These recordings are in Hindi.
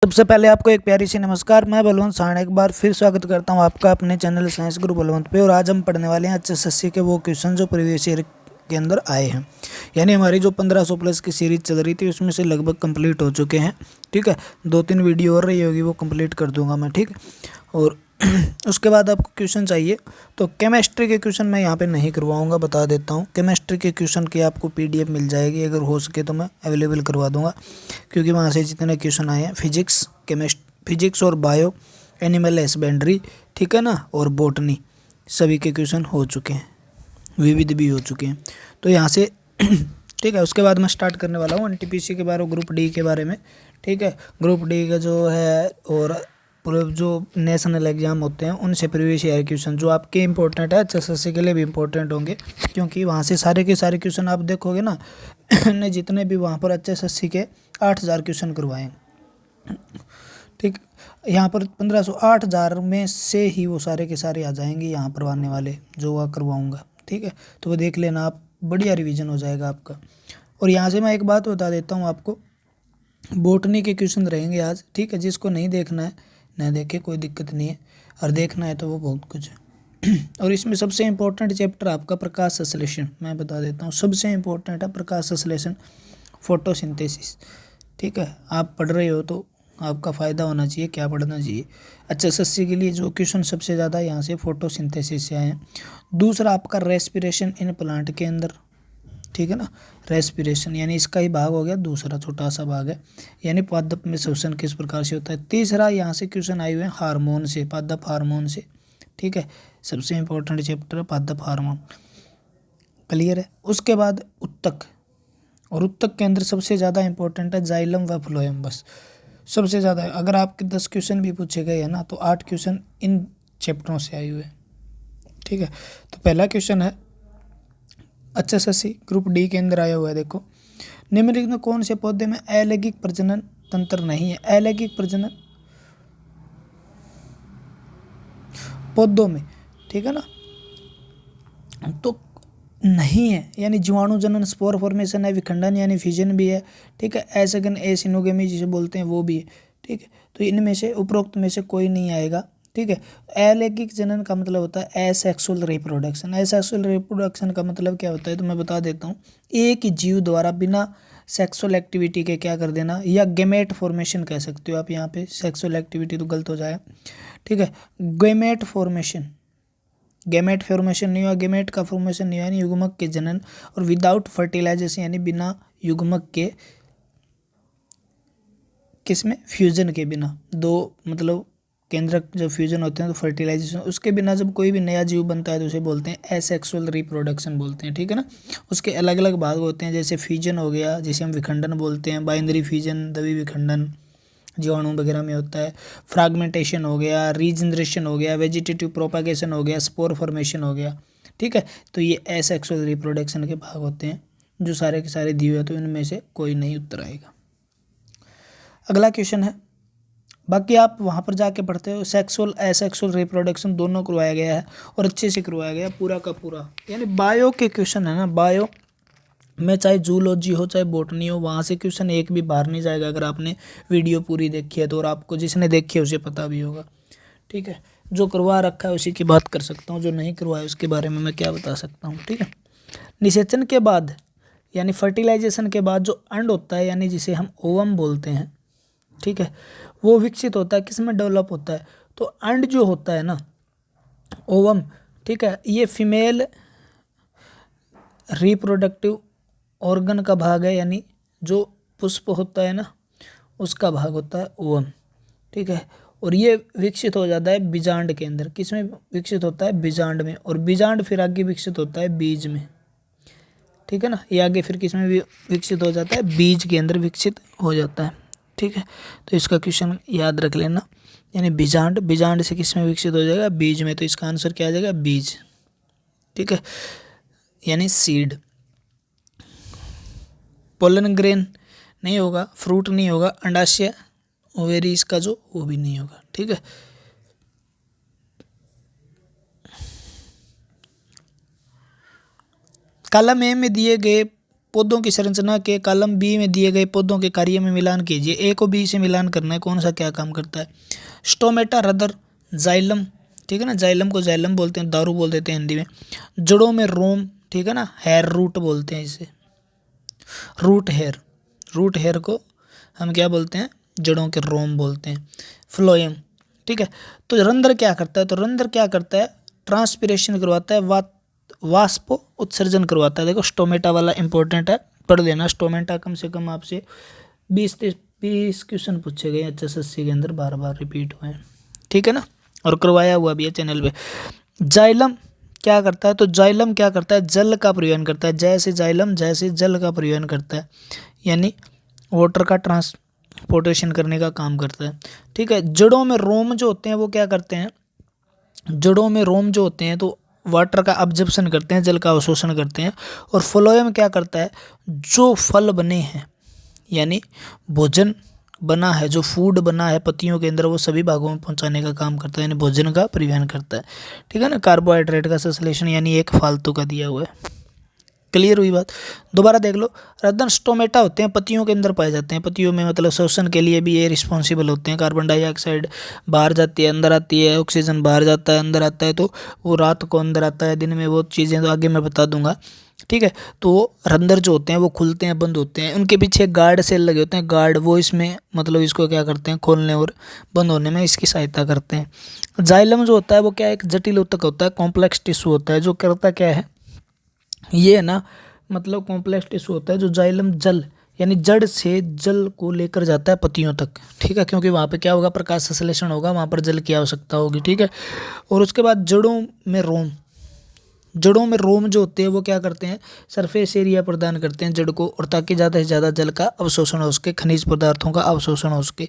सबसे पहले आपको एक प्यारी सी नमस्कार। मैं बलवंत साहनी एक बार फिर स्वागत करता हूं आपका अपने चैनल साइंस गुरु बलवंत पे। और आज हम पढ़ने वाले हैं एचएसएससी के वो क्वेश्चन जो प्रीवियस ईयर के अंदर आए हैं। यानी हमारी जो 1500 प्लस की सीरीज चल रही थी उसमें से लगभग कंप्लीट हो चुके हैं। ठीक है, 2-3 वीडियो और रही होगी, वो कंप्लीट कर दूंगा मैं। ठीक, और उसके बाद आपको क्वेश्चन चाहिए तो केमिस्ट्री के क्वेश्चन मैं यहाँ पे नहीं करवाऊंगा, बता देता हूँ। केमिस्ट्री के क्वेश्चन की आपको पीडीएफ मिल जाएगी, अगर हो सके तो मैं अवेलेबल करवा दूंगा, क्योंकि वहाँ से जितने क्वेश्चन आए हैं फिजिक्स और बायो, एनिमल हस्बेंड्री, ठीक है ना, और बॉटनी, सभी के क्वेश्चन हो चुके हैं, विविध भी हो चुके हैं। तो यहाँ से ठीक है, उसके बाद मैं स्टार्ट करने वाला हूँ एनटीपीसी के बारे, ग्रुप डी के बारे में। ठीक है, ग्रुप डी का जो है और पूरे जो नेशनल एग्जाम होते हैं उनसे प्रीवियस ईयर क्वेश्चन जो आपके इंपॉर्टेंट है, एचएसएससी के लिए भी इंपॉर्टेंट होंगे, क्योंकि वहाँ से सारे के सारे क्वेश्चन आप देखोगे ना। ने जितने भी वहाँ पर एचएसएससी के 8000 क्वेश्चन करवाए। ठीक, यहाँ पर 1500 8000 में से ही वो सारे के सारे आ जाएंगे यहाँ पर आने वाले जो वह करवाऊँगा। ठीक है, तो वो देख लेना आप, बढ़िया रिवीजन हो जाएगा आपका। और यहाँ से मैं एक बात बता देता हूँ आपको, बॉटनी के क्वेश्चन रहेंगे आज। ठीक है, जिसको नहीं देखना है न देखे, कोई दिक्कत नहीं है, और देखना है तो वो बहुत कुछ है। और इसमें सबसे इम्पोर्टेंट चैप्टर आपका प्रकाश संश्लेषण, मैं बता देता हूँ, सबसे इम्पोर्टेंट है प्रकाश संश्लेषण, फोटोसिंथेसिस। ठीक है, आप पढ़ रहे हो तो आपका फ़ायदा होना चाहिए, क्या पढ़ना चाहिए। अच्छा, एसएससी के लिए जो क्वेश्चन सबसे ज़्यादा यहाँ से फोटोसिंथेसिस से आए हैं। दूसरा आपका रेस्पिरेशन इन प्लांट के अंदर, ठीक है ना, रेस्पिरेशन यानी इसका ही भाग हो गया, दूसरा छोटा सा भाग है, यानी पादप में श्वसन किस प्रकार से होता है। तीसरा यहाँ से क्वेश्चन आए हुए हैं हार्मोन से, पादप हार्मोन से। ठीक है, सबसे इंपॉर्टेंट चैप्टर है पादप हार्मोन, क्लियर है। उसके बाद उत्तक, और उत्तक के अंदर सबसे ज़्यादा इंपॉर्टेंट है जाइलम व फ्लोएम, बस सबसे ज़्यादा। अगर आपके 10 क्वेश्चन भी पूछे गए हैं ना, तो 8 क्वेश्चन इन चैप्टरों से आए हुए हैं। ठीक है, तो पहला क्वेश्चन है एचएसएससी ग्रुप डी के अंदर आया हुआ है, देखो, निम्नलिखित में कौन से पौधे में अलैंगिक प्रजनन तंत्र नहीं है। अलैंगिक प्रजनन पौधों में, ठीक है ना, तो नहीं है, यानी जीवाणु जनन, स्पोर फॉर्मेशन है, विखंडन यानी फ्यूजन भी है। ठीक है, एसगन एसिनोगेमी जिसे बोलते हैं वो भी है। ठीक है, तो इनमें से उपरोक्त में से कोई नहीं आएगा। ठीक है, अलैंगिक जनन का मतलब होता है एसेक्सुअल रिप्रोडक्शन। एसेक्सुअल रिप्रोडक्शन का मतलब क्या होता है, तो मैं बता देता हूँ, एक ही जीव द्वारा बिना सेक्सुअल एक्टिविटी के क्या कर देना, या गेमेट फॉर्मेशन कह सकते हो आप। यहाँ पे सेक्सुअल एक्टिविटी तो गलत हो जाएगा। ठीक है, गेमेट फॉर्मेशन, गेमेट फॉर्मेशन नहीं हुआ, गेमेट का फॉर्मेशन नहीं हुआ, यानी युग्मक के जनन, और विदाउट फर्टिलाइजेशन यानी बिना युग्मक के, किसमें, फ्यूजन के बिना, दो मतलब केंद्रक जब फ्यूजन होते हैं तो फर्टिलाइजेशन, उसके बिना जब कोई भी नया जीव बनता है तो उसे बोलते हैं एसेक्सुअल रिप्रोडक्शन बोलते हैं। ठीक है ना, उसके अलग अलग भाग होते हैं, जैसे फ्यूजन हो गया जिसे हम विखंडन बोलते हैं, बाइनरी फ्यूजन, द्वि विखंडन जीवाणु वगैरह में होता है, फ्रैगमेंटेशन हो गया, रीजनरेशन हो गया, वेजिटेटिव प्रोपागेशन हो गया, स्पोर फॉर्मेशन हो गया। ठीक है, तो ये एसेक्सुअल रिप्रोडक्शन के भाग होते हैं जो सारे के सारे दिए हुए, तो इनमें से कोई नहीं उत्तर आएगा। अगला क्वेश्चन है, बाकी आप वहाँ पर जाके पढ़ते हो, सेक्सुअल एसेक्सुअल रिप्रोडक्शन दोनों करवाया गया है और अच्छे से करवाया गया पूरा का पूरा। यानी बायो के क्वेश्चन है ना, बायो में चाहे जूलॉजी हो चाहे बॉटनी हो, वहाँ से क्वेश्चन एक भी बाहर नहीं जाएगा अगर आपने वीडियो पूरी देखी है तो, और आपको जिसने देखी है उसे पता भी होगा। ठीक है, जो करवा रखा है उसी की बात कर सकता हूँ, जो नहीं करवाया उसके बारे में मैं क्या बता सकता हूँ। ठीक है, निषेचन के बाद यानी फर्टिलाइजेशन के बाद जो अंड होता है, यानी जिसे हम ओवम बोलते हैं, ठीक है, वो विकसित होता है, किसमें डेवलप होता है, तो अंड जो होता है ना, ओवम, ठीक है, ये फीमेल रिप्रोडक्टिव ऑर्गन का भाग है, यानी जो पुष्प होता है ना उसका भाग होता है ओवम। ठीक है, और ये विकसित हो जाता है बीजांड के अंदर, किसमें विकसित होता है, बीजांड में, और बीजांड फिर आगे विकसित होता है बीज में। ठीक है ना, ये आगे फिर किसमें विकसित हो जाता है, बीज के अंदर विकसित हो जाता है। ठीक है, तो इसका क्वेश्चन याद रख लेना, यानी बीजांड, बीजांड से किसमें विकसित हो जाएगा, बीज में, तो इसका आंसर क्या आ जाएगा, बीज। ठीक है, यानी सीड। पोलन ग्रेन नहीं होगा, फ्रूट नहीं होगा, अंडाशय ओवेरी इसका जो वो भी नहीं होगा। ठीक है, कॉलम ए में दिए गए पौधों की संरचना के कॉलम बी में दिए गए पौधों के कार्य में मिलान कीजिए। ए को बी से मिलान करना है, कौन सा क्या काम करता है। स्टोमेटा, रदर, जाइलम, ठीक है ना, जाइलम को जाइलम बोलते हैं, दारू बोल देते हैं हिंदी में। जड़ों में रोम, ठीक है ना, हेयर रूट बोलते हैं इसे, रूट हेयर, रूट हेयर को हम क्या बोलते हैं, जड़ों के रोम बोलते हैं। फ्लोएम, ठीक है। तो रंध्र क्या करता है, तो रंध्र क्या करता है, ट्रांसपिरेशन करवाता है, वाष्प उत्सर्जन करवाता है। देखो स्टोमेटा वाला इंपॉर्टेंट है, पढ़ लेना। स्टोमेटा कम से कम आपसे 20 क्वेश्चन पूछे गए HSSC के अंदर, बार बार रिपीट हुए हैं, ठीक है ना, और करवाया हुआ भी है चैनल पे। जाइलम क्या करता है, तो जाइलम क्या करता है, जल का परिवहन करता है। जैसे जाइलम जैसे जल का परिवहन करता है, यानी वाटर का ट्रांसपोर्टेशन करने का काम करता है, ठीक है। जड़ों में रोम जो होते हैं वो क्या करते हैं, जड़ों में रोम जो होते हैं तो वाटर का अब्जॉर्प्शन करते हैं, जल का अवशोषण करते हैं। और फ्लोएम क्या करता है, जो फल बने हैं यानी भोजन बना है, जो फूड बना है पत्तियों के अंदर, वो सभी भागों में पहुंचाने का काम करता है, यानी भोजन का परिवहन करता है, ठीक है ना। कार्बोहाइड्रेट का संश्लेषण, यानी एक फालतू का दिया हुआ है। क्लियर हुई बात। दोबारा देख लो, रदन स्टोमेटा होते हैं, पत्तियों के अंदर पाए जाते हैं। पत्तियों में मतलब शोषण के लिए भी ये रिस्पॉन्सिबल होते हैं। कार्बन डाइऑक्साइड बाहर जाती है, अंदर आती है, ऑक्सीजन बाहर जाता है, अंदर आता है, तो वो रात को अंदर आता है, दिन में वो चीज़ें तो आगे मैं बता दूंगा, ठीक है। तो रंध्र जो होते हैं वो खुलते हैं, बंद होते हैं, उनके पीछे गार्ड सेल लगे होते हैं, गार्ड, वो इसमें मतलब इसको क्या करते हैं, खोलने और बंद होने में इसकी सहायता करते हैं। जाइलम जो होता है वो क्या है, एक जटिल ऊतक होता है, कॉम्प्लेक्स टिश्यू होता है, जो करता क्या है, ये है ना, मतलब कॉम्प्लेक्स टिश्यू होता है। जो जाइलम जल यानी जड़ से जल को लेकर जाता है पत्तियों तक, ठीक है, क्योंकि वहाँ पे क्या होगा, प्रकाश संश्लेषण होगा, वहाँ पर जल की आवश्यकता होगी, ठीक है। और उसके बाद जड़ों में रोम, जड़ों में रोम जो होते हैं वो क्या करते हैं, सरफेस एरिया प्रदान करते हैं जड़ को, और ताकि ज़्यादा से ज़्यादा जल का अवशोषण हो सके, खनिज पदार्थों का अवशोषण हो सके।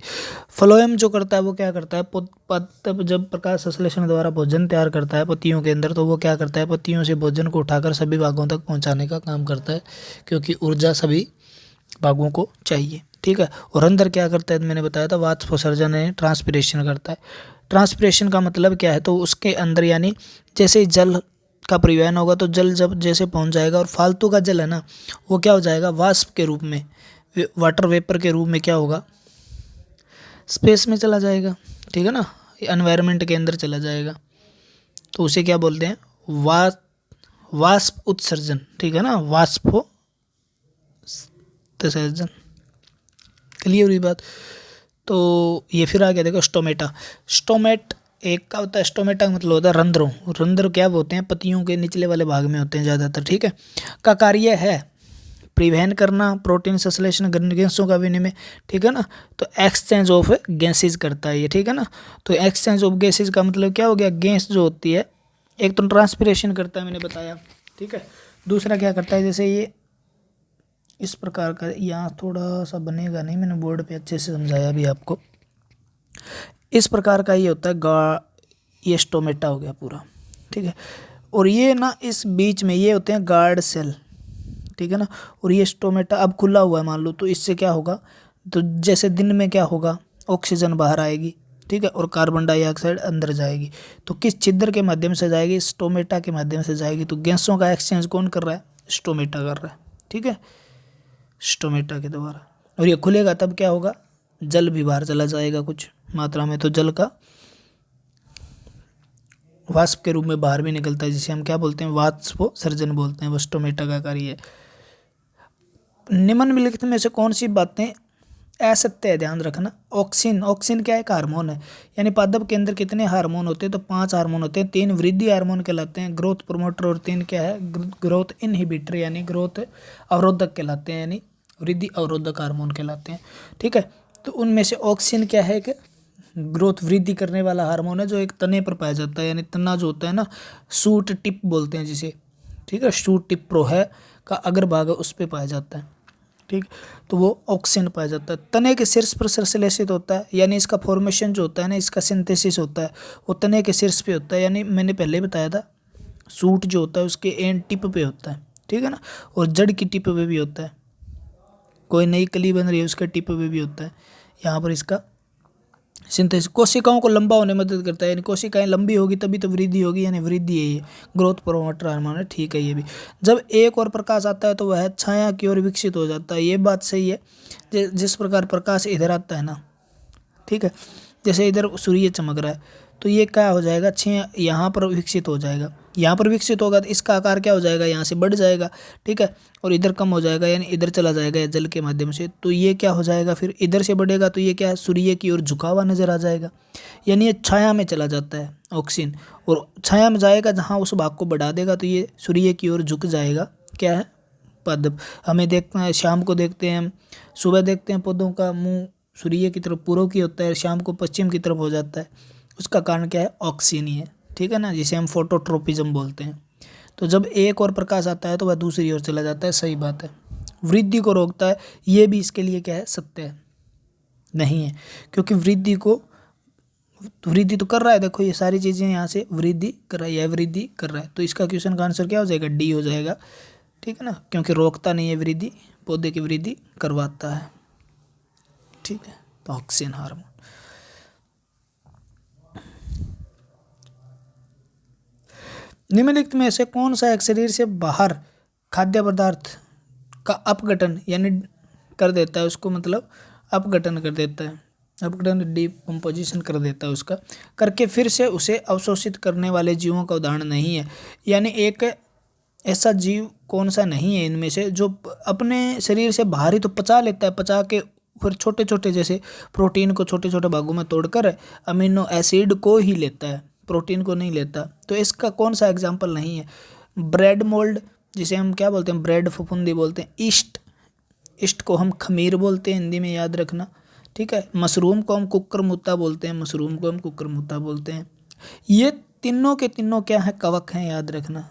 फ्लोएम जो करता है वो क्या करता है, तब जब प्रकाश संश्लेषण द्वारा भोजन तैयार करता है पत्तियों के अंदर, तो वो क्या करता है, पत्तियों से भोजन को उठाकर सभी भागों तक पहुँचाने का काम करता है, क्योंकि ऊर्जा सभी भागों को चाहिए, ठीक है। और अंदर क्या करता है, मैंने बताया था, वाष्पोत्सर्जन है, ट्रांसपिरेशन करता है। ट्रांसपिरेशन का मतलब क्या है, तो उसके अंदर यानी जैसे ही जल का परिवहन होगा, तो जल जब जैसे पहुंच जाएगा, और फालतू का जल है ना, वो क्या हो जाएगा, वाष्प के रूप में, वाटर वेपर के रूप में क्या होगा, स्पेस में चला जाएगा, ठीक है ना, एनवायरनमेंट के अंदर चला जाएगा। तो उसे क्या बोलते हैं, वाष्प उत्सर्जन, ठीक है ना, वाष्पोत्सर्जन। क्लियर हुई बात। तो ये फिर आ गया, देखो स्टोमेटा। स्टोमेट एक का होता है, स्टोमेटा मतलब होता है रंध्रों, रंध्र क्या होते हैं, पत्तियों के निचले वाले भाग में होते हैं ज़्यादातर, ठीक है। का कार्य है परिवहन करना, प्रोटीन संश्लेषण, गैसों का विनिमय, ठीक है ना। तो एक्सचेंज ऑफ गैसेज करता है ये, ठीक है ना। तो एक्सचेंज ऑफ गैसेज का मतलब क्या हो गया, गैस जो होती है, एक तो ट्रांसपिरेशन करता है, मैंने बताया, ठीक है। दूसरा क्या करता है, जैसे ये इस प्रकार का, यहाँ थोड़ा सा बनेगा नहीं, मैंने बोर्ड पे अच्छे से समझाया भी आपको। इस प्रकार का ये होता है ये स्टोमेटा हो गया पूरा, ठीक है। और ये ना इस बीच में ये होते हैं गार्ड सेल, ठीक है ना। और ये स्टोमेटा अब खुला हुआ है मान लो, तो इससे क्या होगा, तो जैसे दिन में क्या होगा, ऑक्सीजन बाहर आएगी, ठीक है, और कार्बन डाइऑक्साइड अंदर जाएगी। तो किस छिद्र के माध्यम से जाएगी, स्टोमेटा के माध्यम से जाएगी। तो गैसों का एक्सचेंज कौन कर रहा है, स्टोमेटा कर रहा है, ठीक है, स्टोमेटा के द्वारा। और ये खुलेगा तब क्या होगा, जल भी बाहर चला जाएगा कुछ मात्रा में, तो जल का वाष्प के रूप में बाहर भी निकलता है, जिसे हम क्या बोलते हैं, वाष्पोत्सर्जन बोलते हैं, वो स्टोमेटा का कार्य है। निम्नलिखित में से कौन सी बातें असत्य है, ध्यान रखना। ऑक्सिन, ऑक्सिन क्या है, एक हार्मोन है, यानी पादप के अंदर कितने हार्मोन होते हैं, तो 5 हार्मोन होते हैं। 3 वृद्धि हार्मोन कहलाते हैं, ग्रोथ प्रोमोटर, और 3 क्या है, ग्रोथ इनहिबिटर यानी ग्रोथ अवरोधक कहलाते हैं, यानी वृद्धि अवरोधक हार्मोन कहलाते हैं, ठीक है। तो उनमें से ऑक्सिन क्या है, कि ग्रोथ वृद्धि करने वाला हार्मोन है, जो एक तने पर पाया जाता है, यानी तना जो होता है ना, शूट टिप बोलते हैं जिसे, ठीक है, शूट टिप प्रो है का अग्र भाग है, उस पर पाया जाता है, ठीक। तो वो ऑक्सिन पाया जाता है। तने के शीर्ष पर संश्लेषित होता है, यानी इसका फॉर्मेशन जो होता है ना, इसका सिंथेसिस होता है, वो तने के शीर्ष पे होता है, यानी मैंने पहले बताया था, सूट जो होता है उसके एंड टिप पे होता है, ठीक है ना। और जड़ की टिप पे भी होता है, कोई नई कली बन रही है उसके टिप पे भी होता है, यहाँ पर इसका सिंथेसिस कोशिकाओं को लंबा होने में मदद करता है, यानी कोशिकाएं लंबी होगी तभी तो वृद्धि होगी, यानी वृद्धि है ये, ग्रोथ प्रोमोटर हार्मोन है, ठीक है ये भी। जब एक और प्रकाश आता है तो वह छाया की ओर विकसित हो जाता है, ये बात सही है। जिस प्रकार प्रकाश इधर आता है ना, ठीक है, जैसे इधर सूर्य चमक रहा है तो ये क्या हो जाएगा, छः यहाँ पर विकसित हो जाएगा, यहाँ पर विकसित होगा तो इसका आकार क्या हो जाएगा, यहाँ से बढ़ जाएगा, ठीक है, और इधर कम हो जाएगा, यानी इधर चला जाएगा या जल के माध्यम से, तो ये क्या हो जाएगा, फिर इधर से बढ़ेगा तो ये क्या है, सूर्य की ओर झुका हुआ नजर आ जाएगा, यानी ये छाया में चला जाता है ऑक्सीजन, और छाया में जाएगा जहाँ उस भाग को बढ़ा देगा तो ये सूर्य की ओर झुक जाएगा, क्या है, पादप। हमें देखते हैं, शाम को देखते हैं, हम सुबह देखते हैं पौधों का मुंह सूर्य की तरफ पूर्व की होता है, शाम को पश्चिम की तरफ हो जाता है, उसका कारण क्या है, ऑक्सीजन ही है, ठीक है ना, जिसे हम फोटोट्रोपिज्म बोलते हैं। तो जब एक और प्रकाश आता है तो वह दूसरी ओर चला जाता है, सही बात है। वृद्धि को रोकता है, ये भी इसके लिए क्या है, सत्य है, नहीं है, क्योंकि वृद्धि तो कर रहा है, देखो ये सारी चीज़ें यहाँ से वृद्धि कर रहा है, यह वृद्धि कर रहा है, तो इसका क्वेश्चन का आंसर क्या हो जाएगा, डी हो जाएगा, ठीक है ना, क्योंकि रोकता नहीं है वृद्धि, पौधे की वृद्धि करवाता है, ठीक है। तो ऑक्सीजन हार्मोन। निम्नलिखित में से कौन सा एक शरीर से बाहर खाद्य पदार्थ का अपघटन यानी कर देता है, उसको मतलब अपघटन कर देता है, अपघटन डिकम्पोजिशन कर देता है उसका, करके फिर से उसे अवशोषित करने वाले जीवों का उदाहरण नहीं है, यानी एक ऐसा जीव कौन सा नहीं है इनमें से जो अपने शरीर से बाहर ही तो पचा लेता है, पचा के फिर छोटे छोटे जैसे प्रोटीन को छोटे छोटे भागों में तोड़कर अमीनो एसिड को ही लेता है, प्रोटीन को नहीं लेता, तो इसका कौन सा एग्जाम्पल नहीं है, ब्रेड मोल्ड, जिसे हम क्या बोलते हैं, ब्रेड फफूंदी बोलते हैं, ईस्ट को हम खमीर बोलते हैं हिंदी में, याद रखना, ठीक है, मशरूम को हम कुकरमुत्ता बोलते हैं, मशरूम को हम कुकरमुत्ता बोलते हैं, ये तीनों के तीनों क्या है, कवक हैं, याद रखना,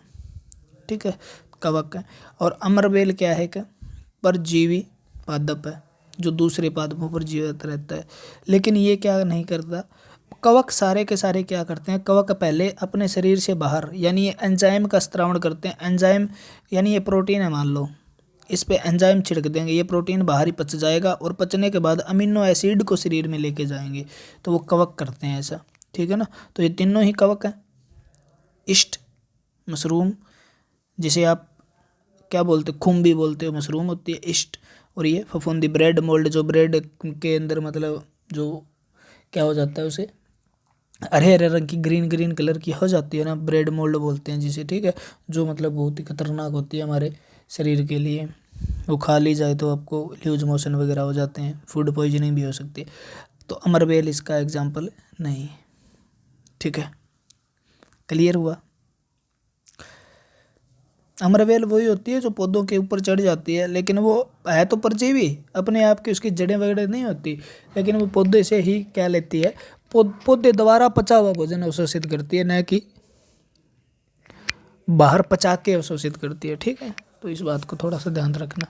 ठीक है, कवक है। और अमरबेल क्या है, क्या परजीवी पादप है, जो दूसरे पादपों पर जीवित रहता है, लेकिन ये क्या नहीं करता, कवक सारे के सारे क्या करते हैं, कवक पहले अपने शरीर से बाहर यानी ये एंजाइम का स्त्रावण करते हैं, एंजाइम यानी ये प्रोटीन है मान लो, इस पे एंजाइम छिड़क देंगे, ये प्रोटीन बाहर ही पच जाएगा और पचने के बाद अमीनो एसिड को शरीर में लेके जाएंगे, तो वो कवक करते हैं ऐसा, ठीक है ना। तो ये तीनों ही कवक हैं, ईस्ट, मशरूम, जिसे आप क्या बोलते हो, खुम्बी बोलते हो, मशरूम होती है ईस्ट, और ये फफूंदी ब्रेड मोल्ड, जो ब्रेड के अंदर मतलब जो क्या हो जाता है, उसे हरे हरे रंग की ग्रीन ग्रीन कलर की हो जाती है ना, ब्रेड मोल्ड बोलते हैं जिसे, ठीक है, जो मतलब बहुत ही खतरनाक होती है हमारे शरीर के लिए, वो खा ली जाए तो आपको लूज मोशन वगैरह हो जाते हैं, फूड पॉइजनिंग भी हो सकती है, तो अमरबेल इसका एग्जाम्पल नहीं, ठीक है, क्लियर हुआ। अमरबेल वही होती है जो पौधों के ऊपर चढ़ जाती है, लेकिन वो है तो परजीवी, अपने आप की उसकी जड़ें वगैरह नहीं होती, लेकिन वो पौधे से ही क्या लेती है, पौधे द्वारा पचा हुआ भोजन अवशोषित करती है, न कि बाहर पचा के अवशोषित करती है, ठीक है, तो इस बात को थोड़ा सा ध्यान रखना।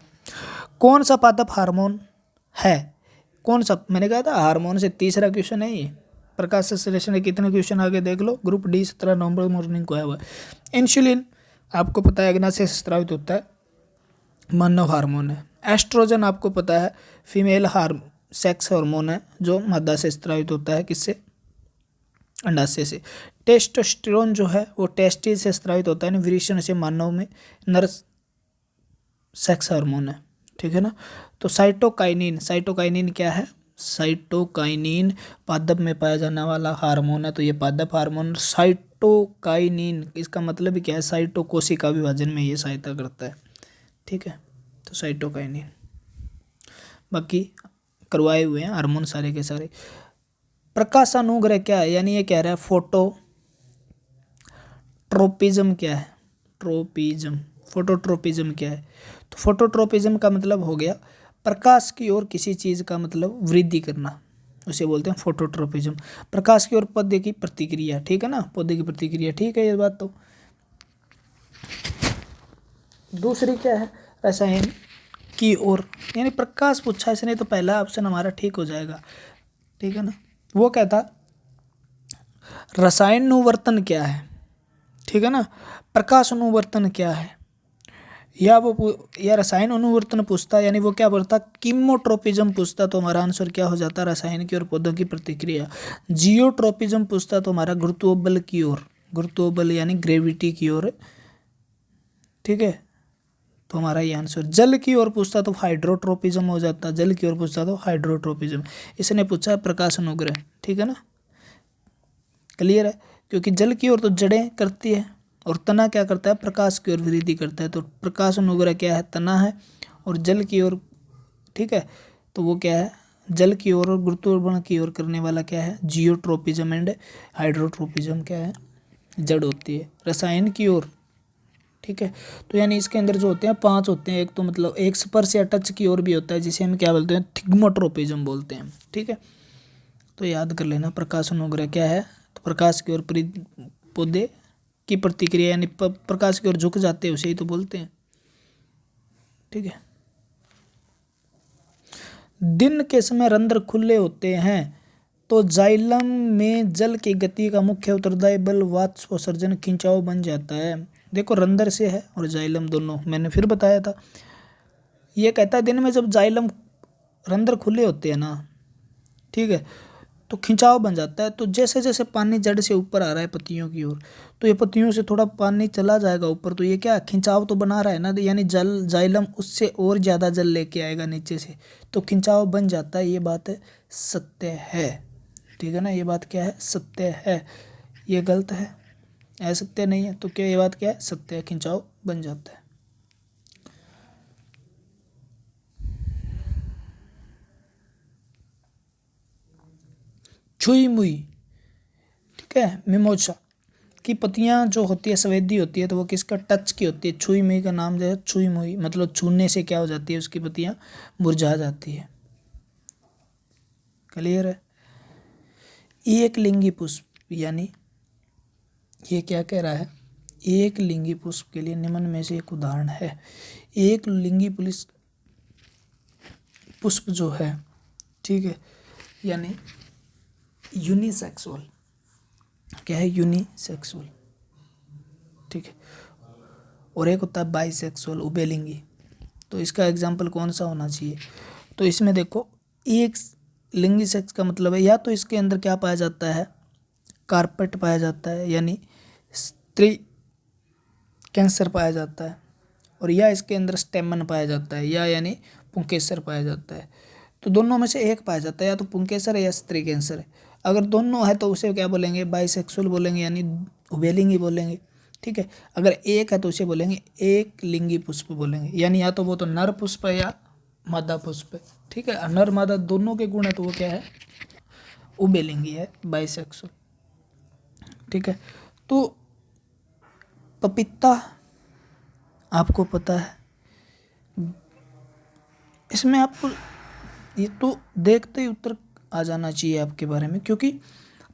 कौन सा पादप हार्मोन है, कौन सा, मैंने कहा था हार्मोन से तीसरा क्वेश्चन है ये, प्रकाश संश्लेषण के कितने क्वेश्चन आगे देख लो, ग्रुप डी 17 नवंबर मॉर्निंग को आया हुआ। इंसुलिन आपको पता है अग्नि से स्रावित होता है, मानव हार्मोन है। एस्ट्रोजन आपको पता है फीमेल सेक्स हार्मोन है, जो मादा से स्रावित होता है, किससे, अंडाशय से। टेस्टोस्टेरोन जो है वो टेस्टिस से स्रावित होता है, वृषण से, मानव में नर सेक्स हार्मोन है, ठीक है ना। तो साइटोकाइनिन क्या है, साइटोकाइनिन पादप में पाया जाने वाला हार्मोन है, तो ये पादप हार्मोन साइटोकाइनिन, इसका मतलब क्या है, साइटो कोशिका विभाजन में ये सहायता करता है, ठीक है, तो साइटोकाइनिन, बाकी करवाए हुए हैं हार्मोन सारे के सारे। प्रकाशानुग्रह क्या है, यानी ये कह रहा है फोटोट्रोपिज्म क्या है, फोटोट्रोपिज्म क्या है, तो फोटोट्रोपिज्म का मतलब हो गया प्रकाश की ओर किसी चीज़ का मतलब वृद्धि करना, उसे बोलते हैं फोटोट्रोपिज्म। प्रकाश की ओर पौधे की प्रतिक्रिया, ठीक है ना, पौधे की प्रतिक्रिया, ठीक है ये बात। तो दूसरी क्या है, रसायन की ओर, यानी प्रकाश पूछा इसने तो पहला ऑप्शन हमारा ठीक हो जाएगा, ठीक है ना। वो क्या था, रसायन अनुवर्तन क्या है, ठीक है ना, प्रकाश अनुवर्तन क्या है, या रसायन अनुवर्तन पूछता, यानी वो क्या बोलता, कीमोट्रोपिज्म पूछता तो हमारा आंसर क्या हो जाता, रसायन की और पौधों की प्रतिक्रिया। जियोट्रोपिज्म पूछता तो हमारा गुरुत्वबल की ओर, गुरुत्वबल यानी ग्रेविटी की ओर, ठीक है, तो हमारा ये आंसर। जल की ओर पूछता तो हाइड्रोट्रोपिज्म हो जाता, जल की ओर पूछता तो हाइड्रोट्रोपिज्म। इसने पूछा प्रकाश अनुग्रह, ठीक है ना, क्लियर है, क्योंकि जल की ओर तो जड़ें करती है और तना क्या करता है, प्रकाश की ओर वृद्धि करता है, तो प्रकाश अनुग्रह क्या है, तना है, और जल की ओर, ठीक है, तो वो क्या है, जल की ओर और गुरुत्वाकर्षण की ओर करने वाला क्या है, जियोट्रोपिज्म, एंड हाइड्रोट्रोपिज्म क्या है, जड़ होती है। रसायन की ओर, ठीक है, तो यानी इसके अंदर जो होते हैं 5 होते हैं, एक तो मतलब एक स्पर्श या टच की ओर भी होता है जिसे हम क्या बोलते हैं, थिग्मोट्रोपिज्म बोलते हैं, ठीक है, तो याद कर लेना। प्रकाश अनुग्रह क्या है, तो प्रकाश की ओर पौधे की प्रतिक्रिया, यानी प्रकाश की ओर झुक जाते हैं, उसे ही तो बोलते हैं, ठीक है। दिन के समय रंध्र खुले होते हैं तो जाइलम में जल की गति का मुख्य उत्तरदायी बल वाष्पोत्सर्जन खिंचाव बन जाता है। देखो रंध्र से है और जाइलम दोनों, मैंने फिर बताया था। ये कहता है दिन में जब जाइलम रंध्र खुले होते हैं ना, ठीक है, तो खिंचाव बन जाता है। तो जैसे जैसे पानी जड़ से ऊपर आ रहा है पत्तियों की ओर, तो ये पत्तियों से थोड़ा पानी चला जाएगा ऊपर, तो ये क्या खिंचाव तो बना रहा है ना, यानी जल जाइलम उससे और ज़्यादा जल लेके आएगा नीचे से, तो खिंचाव बन जाता है। ये बात सत्य है, ठीक है ना, ये बात क्या है, सत्य है। ये गलत है, असत्य नहीं है, तो क्या ये बात क्या है, सत्य है, खिंचाव बन जाता है। छुई मुई, ठीक है, मिमोजा की पत्तियां जो होती है सफेदी होती है, तो वो किसका, टच की होती है। छुई मुई का नाम जो है छुई मुई, मतलब छूने से क्या हो जाती है, उसकी पत्तियां मुरझा जाती है, क्लियर है। एक लिंगी पुष्प, यानी ये क्या कह रहा है, एक लिंगी पुष्प के लिए निम्न में से एक उदाहरण है। एक लिंगी पुष्प जो है, ठीक है, यानी यूनिसेक्सुअल, क्या है, यूनिसेक्सुअल, ठीक है, और एक होता है बाइसेक्सुअल, उभयलिंगी। तो इसका एग्जाम्पल कौन सा होना चाहिए, तो इसमें देखो एक लिंगी सेक्स का मतलब है या तो इसके अंदर क्या पाया जाता है, कार्पेट पाया जाता है, यानी स्त्री कैंसर पाया जाता है, और या इसके अंदर स्टेमन पाया जाता है, या यानी पुंकेसर पाया जाता है। तो दोनों में से एक पाया जाता है, या तो पुंकेसर है या स्त्री कैंसर है। अगर दोनों है तो उसे क्या बोलेंगे, बाइसेक्सुअल बोलेंगे, यानी उभयलिंगी बोलेंगे, ठीक है। अगर एक है तो उसे बोलेंगे एक लिंगी पुष्प बोलेंगे, यानी या तो वो तो नर पुष्प है या मादा पुष्प है, ठीक है। नर मादा दोनों के गुण है, तो वो क्या है, उभयलिंगी है, बाइसेक्सुअल, ठीक है। तो पपीता आपको पता है, इसमें आपको ये तो देखते ही उत्तर आ जाना चाहिए आपके बारे में, क्योंकि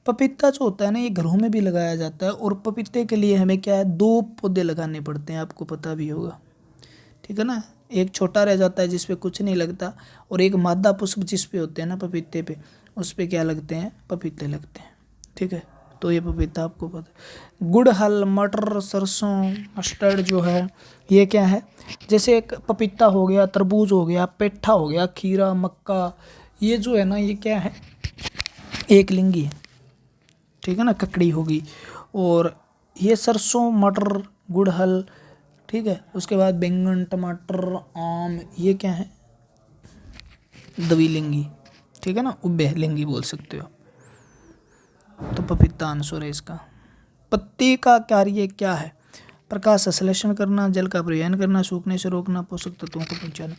पपीता जो होता है ना, ये घरों में भी लगाया जाता है, और पपीते के लिए हमें क्या है, 2 पौधे लगाने पड़ते हैं, आपको पता भी होगा, ठीक है ना। एक छोटा रह जाता है जिस पे कुछ नहीं लगता, और एक मादा पुष्प जिस पे होते हैं ना पपीते पे, उस पे क्या लगते हैं, पपीते लगते हैं, ठीक है। तो ये पपीता आपको पता है। गुड़हल, मटर, सरसों, मस्टर्ड जो है, ये क्या है, जैसे एक पपीता हो गया, तरबूज हो गया, पेठा हो गया, खीरा, मक्का, ये जो है ना, ये क्या है, एक लिंगी है, ठीक है ना, ककड़ी होगी। और ये सरसों, मटर, गुड़हल, ठीक है, उसके बाद बैंगन, टमाटर, आम, ये क्या है, द्विलिंगी, ठीक है ना, उभयलिंगी बोल सकते हो। तो पपीता आंसर है इसका। पत्ती का कार्य क्या है, प्रकाश संश्लेषण करना, जल का परिवहन करना, सूखने से रोकना, पोषक तत्वों को पहुंचाना।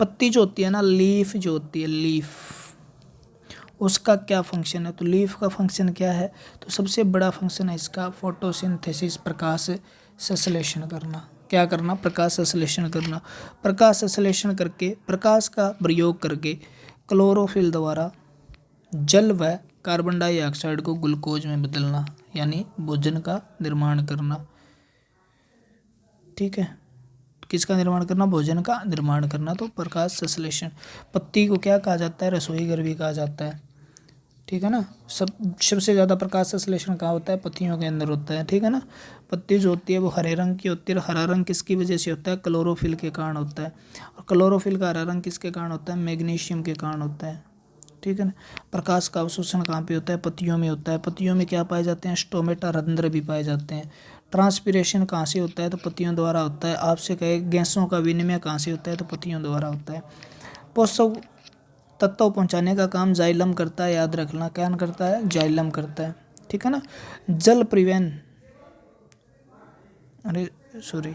पत्ती जो होती है ना, लीफ जो होती है, लीफ, उसका क्या फंक्शन है, तो लीफ का फंक्शन क्या है, तो सबसे बड़ा फंक्शन है इसका फोटोसिंथेसिस, प्रकाश संश्लेषण करना। क्या करना, प्रकाश संश्लेषण करना। प्रकाश संश्लेषण करके, प्रकाश का प्रयोग करके क्लोरोफिल द्वारा जल व कार्बन डाइऑक्साइड को ग्लूकोज में बदलना, यानी भोजन का निर्माण करना, ठीक है। किसका निर्माण करना, भोजन का निर्माण करना, तो प्रकाश संश्लेषण। पत्ती को क्या कहा जाता है, रसोई घर भी कहा जाता है, ठीक है ना। सबसे ज़्यादा प्रकाश संश्लेषण कहाँ होता है? पत्तियों के अंदर होता है, ठीक है ना। पत्ती जो होती है वो हरे रंग की होती है, हरा रंग किसकी वजह से होता है? क्लोरोफिल के कारण होता है। और क्लोरोफिल का हरा रंग किसके कारण होता है? मैग्नीशियम के कारण होता है, ठीक है ना। प्रकाश का अवशोषण कहाँ पे होता है? पत्तियों में होता है। पत्तियों में क्या पाए जाते हैं? स्टोमेटा, रंध्र भी पाए जाते हैं। ट्रांसपीरेशन कहाँ से होता है? तो पत्तियों द्वारा होता है। आपसे कहे गैसों का विनिमय कहाँ से होता है? तो पत्तियों द्वारा होता है। पोषक तत्व पहुंचाने का काम जाइलम करता है, याद रखना। क्या करता है? जाइलम करता है, ठीक है ना। जल परिवहन, अरे सॉरी,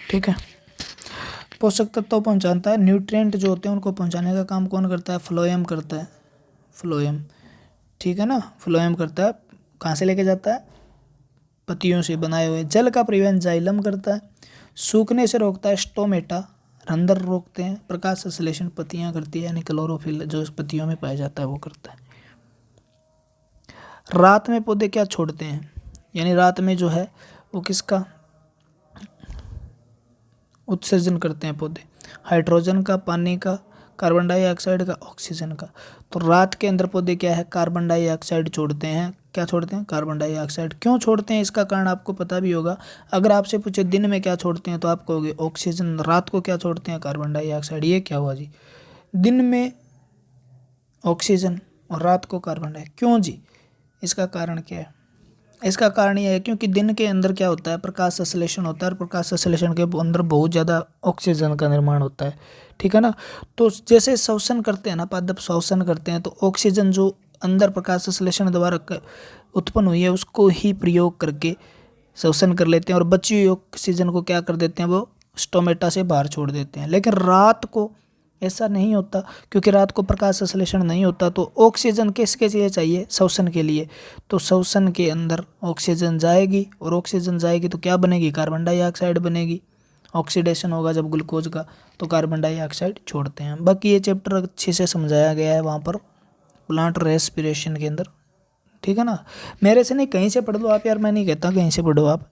ठीक है। पोषक तत्व पहुंचाता है, न्यूट्रिएंट जो होते हैं उनको पहुंचाने का काम कौन करता है? फ्लोएम करता है, फ्लोएम, ठीक है ना। फ्लोएम करता है। कहाँ से लेके जाता है? पत्तियों से बनाए हुए। जल का परिवहन जाइलम करता है। सूखने से रोकता है स्टोमेटा, रंध्र रोकते हैं। प्रकाश संश्लेषण पत्तियां करती है, यानी क्लोरोफिल जो पत्तियों में पाया जाता है वो करता है। रात में पौधे क्या छोड़ते हैं? यानी रात में जो है वो किसका उत्सर्जन करते हैं पौधे? हाइड्रोजन का, पानी का, कार्बन डाइऑक्साइड का, ऑक्सीजन का। तो रात के अंदर पौधे क्या है? कार्बन डाइऑक्साइड छोड़ते हैं। क्या छोड़ते हैं? Carbon dioxide. क्यों छोड़ते हैं इसका कारण आपको पता भी होगा। अगर आपसे पूछे दिन में क्या छोड़ते हैं तो आप कहोगे ऑक्सीजन, रात को क्या छोड़ते हैं? Carbon dioxide. ये क्या हुआ जी? दिन में ऑक्सीजन और रात को कार्बन डाइऑक्साइड, क्यों जी? इसका कारण क्या है? इसका कारण यह है क्योंकि दिन के अंदर क्या होता है? प्रकाश संश्लेषण होता है, और प्रकाश संश्लेषण के अंदर बहुत ज़्यादा ऑक्सीजन का निर्माण होता है, ठीक है ना। तो जैसे श्वसन करते हैं ना, पादप श्वसन करते हैं, तो ऑक्सीजन जो अंदर प्रकाश संश्लेषण द्वारा उत्पन्न हुई है उसको ही प्रयोग करके श्वसन कर लेते हैं, और बची हुई ऑक्सीजन को क्या कर देते हैं? वो स्टोमेटा से बाहर छोड़ देते हैं। लेकिन रात को ऐसा नहीं होता, क्योंकि रात को प्रकाश संश्लेषण नहीं होता। तो ऑक्सीजन किसके लिए चाहिए? श्वसन के लिए। तो श्वसन के अंदर ऑक्सीजन जाएगी, और ऑक्सीजन जाएगी तो क्या बनेगी? कार्बन डाइऑक्साइड बनेगी। ऑक्सीडेशन होगा जब ग्लूकोज का, तो कार्बन डाइऑक्साइड छोड़ते हैं। बाकी ये चैप्टर अच्छे से समझाया गया है वहाँ पर प्लांट रेस्पिरेशन के अंदर, ठीक है ना। मेरे से नहीं, कहीं से पढ़ लो आप यार, मैं नहीं कहता कहीं से पढ़ो आप,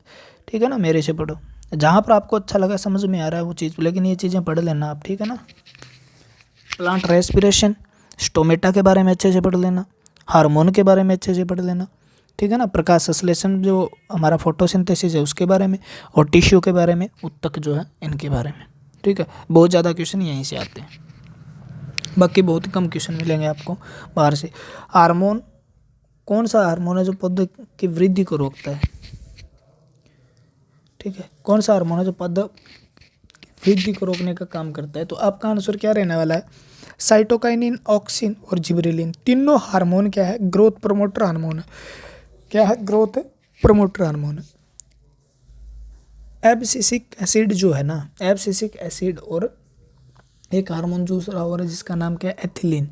ठीक है ना। मेरे से पढ़ो, जहाँ पर आपको अच्छा लगा, समझ में आ रहा है वो चीज़, लेकिन ये चीज़ें पढ़ लेना आप, ठीक है ना। प्लांट रेस्पिरेशन, स्टोमेटा के बारे में अच्छे से पढ़ लेना, हार्मोन के बारे में अच्छे से पढ़ लेना, ठीक है ना। प्रकाश संश्लेषण जो हमारा फोटोसिंथेसिस है उसके बारे में, और टिश्यू के बारे में, उत्तक जो है इनके बारे में, ठीक है। बहुत ज़्यादा क्वेश्चन यहीं से आते हैं, बाकी बहुत ही कम क्वेश्चन मिलेंगे आपको बाहर से। हार्मोन, कौन सा हार्मोन है जो पौधे की वृद्धि को रोकता है? ठीक है, कौन सा हार्मोन है जो पौधे वृद्धि को रोकने का काम करता है? तो आपका आंसर क्या रहने वाला है? साइटोकाइनिन, ऑक्सिन और जिबरेलिन। तीनों हार्मोन क्या है? ग्रोथ प्रमोटर हार्मोन है। क्या है? ग्रोथ प्रमोटर हार्मोन है। एब्सिसिक एसिड जो है ना, एब्सिसिक एसिड और एक हार्मोन दूसरा और है जिसका नाम क्या है? एथिलीन,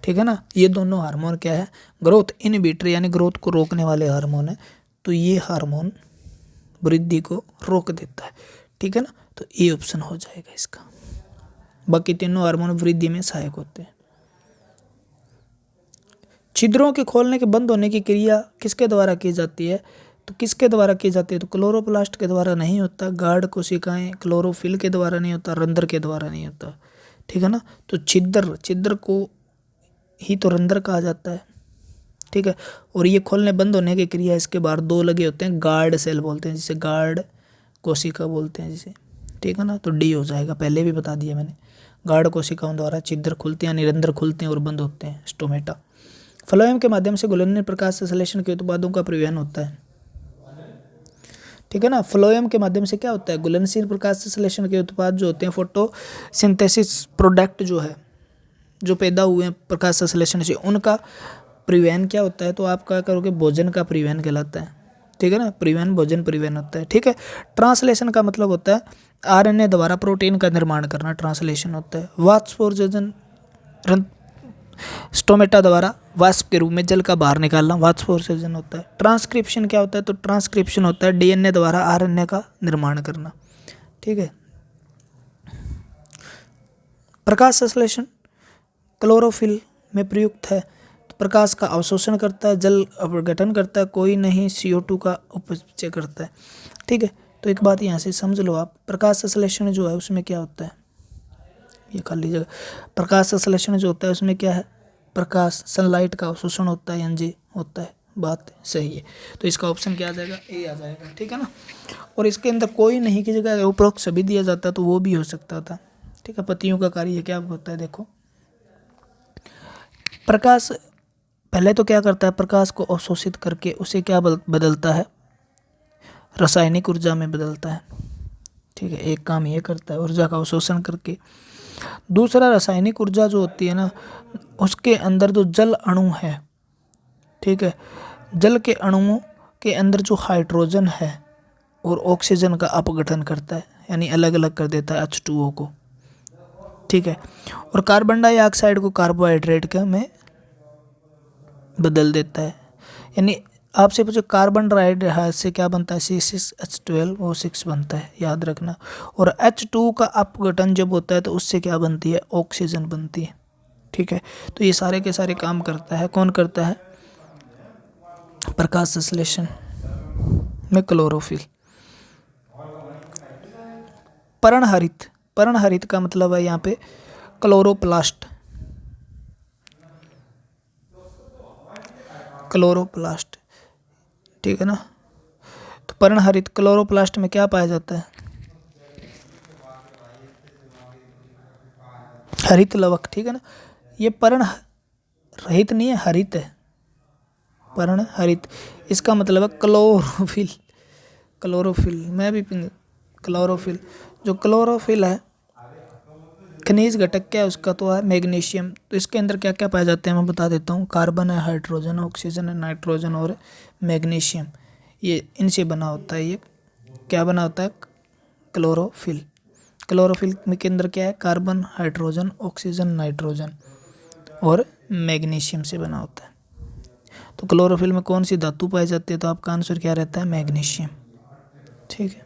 ठीक है ना। ये दोनों हार्मोन क्या है? ग्रोथ इनहिबिटर, यानी ग्रोथ को रोकने वाले हार्मोन है। तो ये हार्मोन वृद्धि को रोक देता है, ठीक है ना। तो ये ऑप्शन हो जाएगा इसका। बाकी तीनों हार्मोन वृद्धि में सहायक होते हैं। छिद्रों के खोलने के बंद होने की क्रिया किसके द्वारा की जाती है? तो किसके द्वारा की जाती है? तो क्लोरोप्लास्ट के द्वारा नहीं होता, गार्ड कोशिकाएं, क्लोरोफिल के द्वारा नहीं होता, रंध्र के द्वारा नहीं होता, ठीक है ना। तो छिद्र को ही तो रंध्र कहा जाता है, ठीक है। और ये खोलने बंद होने की क्रिया इसके बाहर दो लगे होते हैं, गार्ड सेल बोलते हैं जिसे, गार्ड कोशिका बोलते हैं जिसे, ठीक है ना। तो डी हो जाएगा, पहले भी बता दिया मैंने। गार्ड कोशिकाओं द्वारा छिद्र खुलते हैं, यानी रंध्र खुलते हैं और बंद होते हैं, स्टोमेटा। फ्लोएम के माध्यम से घुलनशील प्रकाश संश्लेषण के उत्पादों का परिवहन होता है, ठीक है ना। फ्लोएम के माध्यम से क्या होता है? घुलनशील प्रकाश संश्लेषण के उत्पाद जो होते हैं, फोटोसिंथेसिस प्रोडक्ट जो है, जो पैदा हुए हैं प्रकाश संश्लेषण से, उनका परिवहन क्या होता है? तो आप क्या करोगे? भोजन का परिवहन कहलाता है, ठीक है ना। परिवहन, भोजन परिवहन होता है, ठीक है। ट्रांसलेशन का मतलब होता है आरएनए द्वारा प्रोटीन का निर्माण करना, ट्रांसलेशन होता है। वाष्पोत्सर्जन, स्टोमेटा द्वारा वाष्प के रूप में जल का बाहर निकालना, वाष्पोत्सर्जन होता है। ट्रांसक्रिप्शन क्या होता है? तो ट्रांसक्रिप्शन होता है डीएनए द्वारा आरएनए का निर्माण करना, ठीक है। प्रकाश संश्लेषण क्लोरोफिल में प्रयुक्त है, तो प्रकाश का अवशोषण करता है, जल अपघटन करता है, कोई नहीं CO2 का उपचय करता है, ठीक है। तो एक बात यहाँ से समझ लो आप, प्रकाश संश्लेषण जो है उसमें क्या होता है? ये खाली जगह। प्रकाश संश्लेषण जो होता है उसमें क्या है, प्रकाश सनलाइट का अवशोषण होता है, यानी होता है। बात सही है, तो इसका ऑप्शन क्या आ जाएगा, ए आ जाएगा, ठीक है ना। और इसके अंदर कोई नहीं की जगह उपरोक्त सभी दिया जाता तो वो भी हो सकता था, ठीक है। पत्तियों का कार्य क्या होता है, देखो प्रकाश पहले तो क्या करता है, प्रकाश को अवशोषित करके उसे क्या बदलता है, रासायनिक ऊर्जा में बदलता है, ठीक है। एक काम ये करता है ऊर्जा का अवशोषण करके। दूसरा रासायनिक ऊर्जा जो होती है ना, उसके अंदर जो जल अणु है, ठीक है, जल के अणुओं के अंदर जो हाइड्रोजन है और ऑक्सीजन का अपघटन करता है, यानी अलग अलग कर देता है H2O को, ठीक है। और कार्बन डाइऑक्साइड को कार्बोहाइड्रेट के में बदल देता है, यानी आपसे पूछो कार्बन डाइऑक्साइड से क्या बनता है, C6H12 O6 बनता है, याद रखना। और H2 का अपघटन जब होता है तो उससे क्या बनती है, ऑक्सीजन बनती है, ठीक है। तो ये सारे के सारे काम करता है, कौन करता है, प्रकाश संश्लेषण में क्लोरोफिल। पर्णहरित, पर्णहरित का मतलब है यहाँ पे क्लोरोप्लास्ट, क्लोरोप्लास्ट, ठीक है ना। तो पर्णहरित क्लोरोप्लास्ट में क्या पाया जाता है, हरित लवक, ठीक है ना। ये पर्ण रहित नहीं है, हरित है, पर्ण हरित, इसका मतलब है क्लोरोफिल, क्लोरोफिल मैं भी क्लोरोफिल, जो क्लोरोफिल है खनिज घटक क्या है उसका, तो है मैग्नीशियम। तो इसके अंदर क्या क्या पाए जाते हैं मैं बता देता हूँ, कार्बन है, हाइड्रोजन, ऑक्सीजन है, नाइट्रोजन और मैग्नीशियम, ये इनसे बना होता है। ये क्या बना होता है, क्लोरोफिल। क्लोरोफिल के अंदर क्या है, कार्बन, हाइड्रोजन, ऑक्सीजन, नाइट्रोजन और मैग्नीशियम से बना होता है। तो क्लोरोफिल में कौन सी धातु पाई जाती है, तो आपका आंसर क्या रहता है, मैग्नीशियम, ठीक है।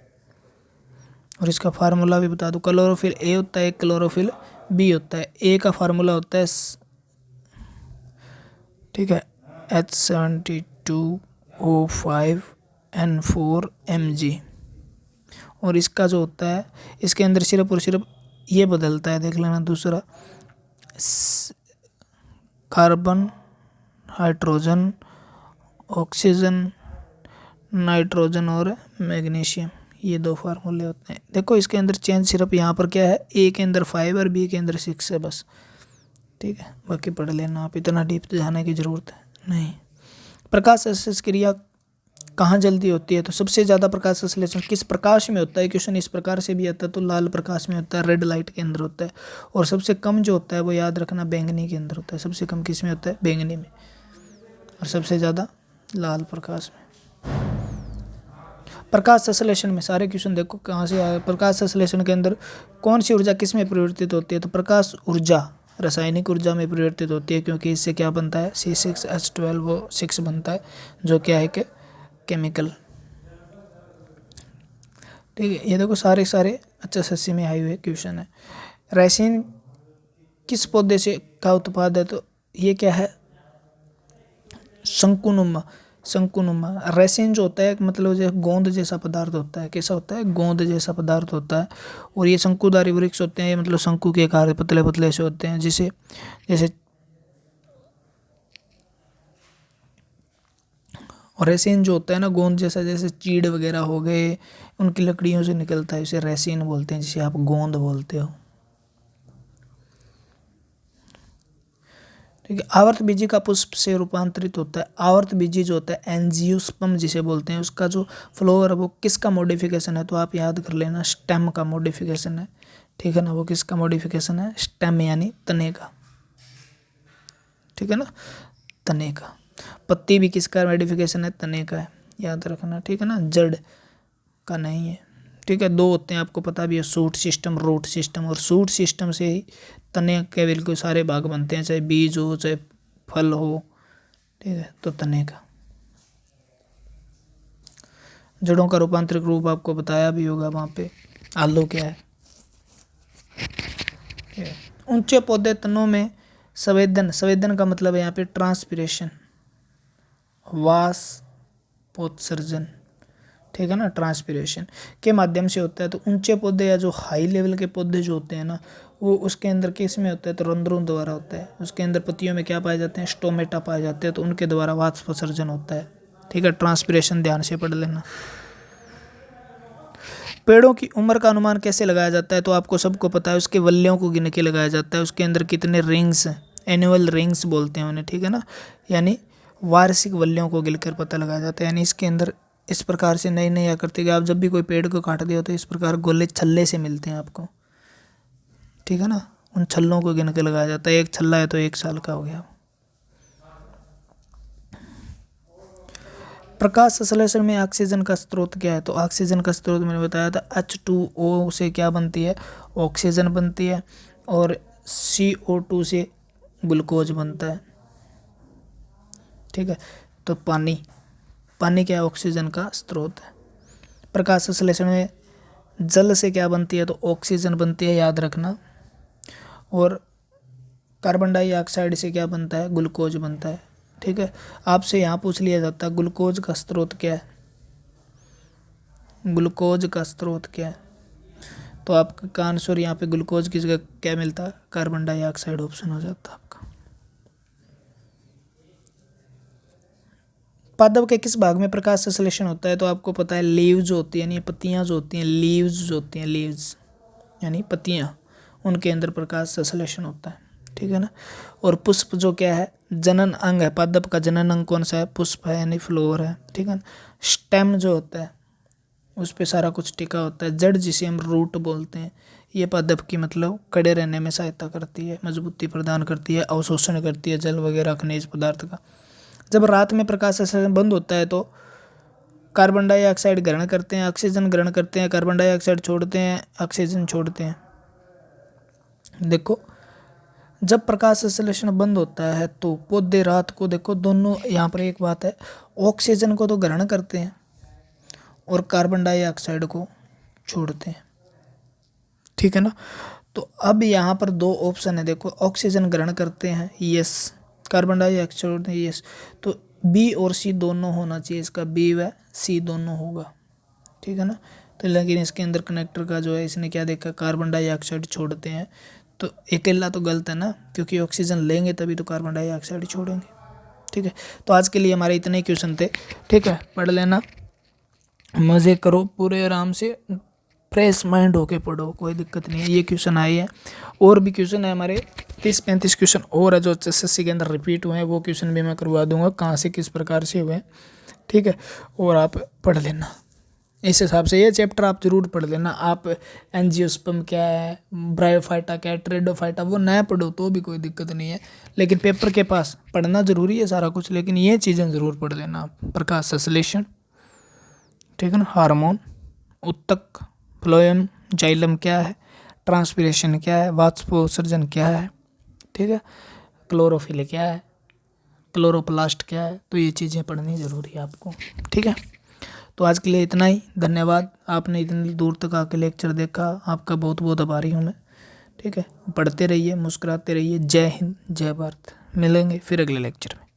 और इसका फार्मूला भी बता दूं, क्लोरोफिल ए होता है, क्लोरोफिल बी होता है। ए का फार्मूला होता है, ठीक है, H72O5N4Mg। और इसका जो होता है, इसके अंदर सिर्फ और सिर्फ ये बदलता है, देख लेना, दूसरा कार्बन, हाइड्रोजन, ऑक्सीजन, नाइट्रोजन और मैग्नीशियम, ये दो फार्मूले होते हैं। देखो इसके अंदर चेंज सिर्फ यहाँ पर क्या है, ए के अंदर 5 और बी के अंदर 6 है बस, ठीक है। बाकी पढ़ लेना आप, इतना डीप जाने की ज़रूरत है नहीं। प्रकाश संश्लेषण क्रिया कहाँ जल्दी होती है, तो सबसे ज़्यादा प्रकाश संश्लेषण किस प्रकाश में होता है, क्वेश्चन इस प्रकार से भी आता है, तो लाल प्रकाश में होता है, रेड लाइट के अंदर होता है। और सबसे कम जो होता है वो याद रखना बैंगनी के अंदर होता है, सबसे कम किस में होता है, बैंगनी में, और सबसे ज़्यादा लाल प्रकाश में। प्रकाश संश्लेषण में सारे क्वेश्चन देखो कहाँ से आए। प्रकाश संश्लेषण के अंदर कौन सी ऊर्जा किस में परिवर्तित होती है, तो प्रकाश ऊर्जा रासायनिक ऊर्जा में परिवर्तित होती है, क्योंकि इससे क्या बनता है, C6H12O6 बनता है, जो क्या है कि केमिकल, ठीक है। ये देखो सारे सारे HSSC में आए हुए क्वेश्चन है। रेसिन किस पौधे से का उत्पाद है, तो ये क्या है, शंकुनुमा, शंकुनुमा। रेसिन जो होता है मतलब जो गोंद जैसा पदार्थ होता है, कैसा होता है, गोंद जैसा पदार्थ होता है। और ये शंकुधारी वृक्ष होते हैं, ये मतलब शंकु के आकार पतले पतले से होते हैं, जिसे जैसे, और रेसिन जो होता है ना गोंद जैसा, जैसे चीड़ वगैरह हो गए उनकी लकड़ियों से निकलता है, इसे रेसिन बोलते हैं, जिसे आप गोंद बोलते हो, ठीक है। आवर्त बीजी का पुष्प से रूपांतरित होता है। आवर्त बीजी जो होता है एंजियोस्पर्म जिसे बोलते हैं, उसका जो फ्लोर है वो किसका मॉडिफिकेशन है, तो आप याद कर लेना, स्टेम का मॉडिफिकेशन है, ठीक है ना। वो किसका मॉडिफिकेशन है, स्टेम यानी तने का, ठीक है ना, तने का। पत्ती भी किसका मॉडिफिकेशन है, तने का है, याद रखना, ठीक है ना, जड़ का नहीं है, ठीक है। दो होते हैं आपको पता भी है, शूट सिस्टम, रूट सिस्टम। और शूट सिस्टम से ही तने के बिल्कुल सारे भाग बनते हैं, चाहे बीज हो चाहे फल हो, ठीक है, तो तने का। जड़ों का रूपांतरित रूप आपको बताया भी होगा वहाँ पे, आलू क्या है। ऊंचे पौधे तनों में संवेदन, संवेदन का मतलब है यहाँ पे ट्रांसपिरेशन, वाष्पोत्सर्जन, ठीक है ना, ट्रांसपिरेशन के माध्यम से होता है। तो ऊंचे पौधे या जो हाई लेवल के पौधे जो होते हैं ना, वो उसके अंदर किस में होता है, तो रंध्रों द्वारा होता है। उसके अंदर पत्तियों में क्या पाए जाते हैं, स्टोमेटा पाए जाते हैं, तो उनके द्वारा वाष्प विसर्जन होता है। ठीक है, ट्रांसपिरेशन ध्यान से पढ़ लेना। पेड़ों की उम्र का अनुमान कैसे लगाया जाता है, तो आपको सबको पता है, उसके वल्लियों को गिन के लगाया जाता है। उसके अंदर कितने रिंग्स, एनुअल रिंग्स बोलते हैं उन्हें, ठीक है ना, यानी वार्षिक वल्लियों को गिनकर पता लगाया जाता है। यानी इसके अंदर इस प्रकार से नई नई आकृति के, आप जब भी कोई पेड़ को काटते हो तो इस प्रकार गोले छल्ले से मिलते हैं आपको, ठीक है ना, उन छल्लों को गिन के लगाया जाता है। एक छल्ला है तो 1 साल का हो गया। प्रकाश संश्लेषण में ऑक्सीजन का स्रोत क्या है, तो ऑक्सीजन का स्रोत मैंने बताया था H2O से क्या बनती है, ऑक्सीजन बनती है, और CO2 से ग्लूकोज बनता है। ठीक है, तो पानी क्या है, ऑक्सीजन का स्रोत है। प्रकाश संश्लेषण में जल से क्या बनती है, तो ऑक्सीजन बनती है, याद रखना। और कार्बन डाइऑक्साइड से क्या बनता है, ग्लूकोज बनता है। ठीक है, आपसे यहाँ पूछ लिया जाता है ग्लूकोज का स्रोत क्या है, ग्लूकोज का स्रोत क्या है, तो आपका आंसर यहाँ पे ग्लूकोज की जगह क्या मिलता है, कार्बन डाइऑक्साइड ऑप्शन हो जाता है आपका। पादप के किस भाग में प्रकाश संश्लेषण होता है, तो आपको पता है लीव्स होती है, यानी पत्तियां जो होती हैं, लीव्स होती हैं, लीव्स यानी पत्तियां, उनके अंदर प्रकाश संश्लेषण होता है। ठीक है ना। और पुष्प जो क्या है, जनन अंग है। पादप का जनन अंग कौन सा है, पुष्प है, यानी फ्लोर है। ठीक है ना। स्टेम जो होता है उस पे सारा कुछ टिका होता है। जड़ जिसे हम रूट बोलते हैं, ये पादप की मतलब कड़े रहने में सहायता करती है, मजबूती प्रदान करती है, अवशोषण करती है जल वगैरह खनिज पदार्थ का। जब रात में प्रकाश संश्लेषण बंद होता है तो कार्बन डाइऑक्साइड ग्रहण करते हैं, ऑक्सीजन ग्रहण करते हैं, कार्बन डाइऑक्साइड छोड़ते हैं, ऑक्सीजन छोड़ते हैं। देखो, जब प्रकाश संश्लेषण बंद होता है तो पौधे रात को, देखो दोनों, यहाँ पर एक बात है, ऑक्सीजन को तो ग्रहण करते हैं और कार्बन डाइऑक्साइड को छोड़ते हैं। ठीक है ना। तो अब यहाँ पर 2 ऑप्शन है, देखो, ऑक्सीजन ग्रहण करते हैं, यस, कार्बन डाइऑक्साइड छोड़ते हैं, यस। तो बी और सी दोनों होना चाहिए, इसका बी व सी दोनों होगा। ठीक है ना। तो लेकिन इसके अंदर कनेक्टर का जो है, इसने क्या देखा, कार्बन डाइऑक्साइड छोड़ते हैं, तो अकेला तो गलत है ना, क्योंकि ऑक्सीजन लेंगे तभी तो कार्बन डाइऑक्साइड छोड़ेंगे। ठीक है, तो आज के लिए हमारे इतने ही क्वेश्चन थे। ठीक है, पढ़ लेना, मज़े करो, पूरे आराम से फ्रेश माइंड होके पढ़ो, कोई दिक्कत नहीं है। ये क्वेश्चन आए हैं, और भी क्वेश्चन है हमारे 30-35 क्वेश्चन और है जो HSC के अंदर रिपीट हुए हैं, वो क्वेश्चन भी मैं करवा दूंगा, कहाँ से किस प्रकार से हुए हैं। ठीक है, और आप पढ़ लेना इस हिसाब से, ये चैप्टर आप जरूर पढ़ लेना। आप एंजियोस्पर्म क्या है, ब्रायोफाइटा क्या है, ट्रेडोफाइटा, वो नया पढ़ो तो भी कोई दिक्कत नहीं है, लेकिन पेपर के पास पढ़ना जरूरी है सारा कुछ, लेकिन ये चीज़ें ज़रूर पढ़ लेना आप। प्रकाश संश्लेषण, ठीक है ना, हार्मोन, उत्तक, फ्लोएम, जाइलम क्या है, ट्रांसपिरेशन क्या है, वाष्पोत्सर्जन क्या है, ठीक है, क्लोरोफिल क्या है, क्लोरोप्लास्ट क्या है, तो ये चीज़ें पढ़नी ज़रूरी है आपको। ठीक है, तो आज के लिए इतना ही। धन्यवाद, आपने इतनी दूर तक आके लेक्चर देखा, आपका बहुत बहुत आभारी हूँ मैं। ठीक है, पढ़ते रहिए, मुस्कुराते रहिए। जय हिंद, जय भारत। मिलेंगे फिर अगले लेक्चर में।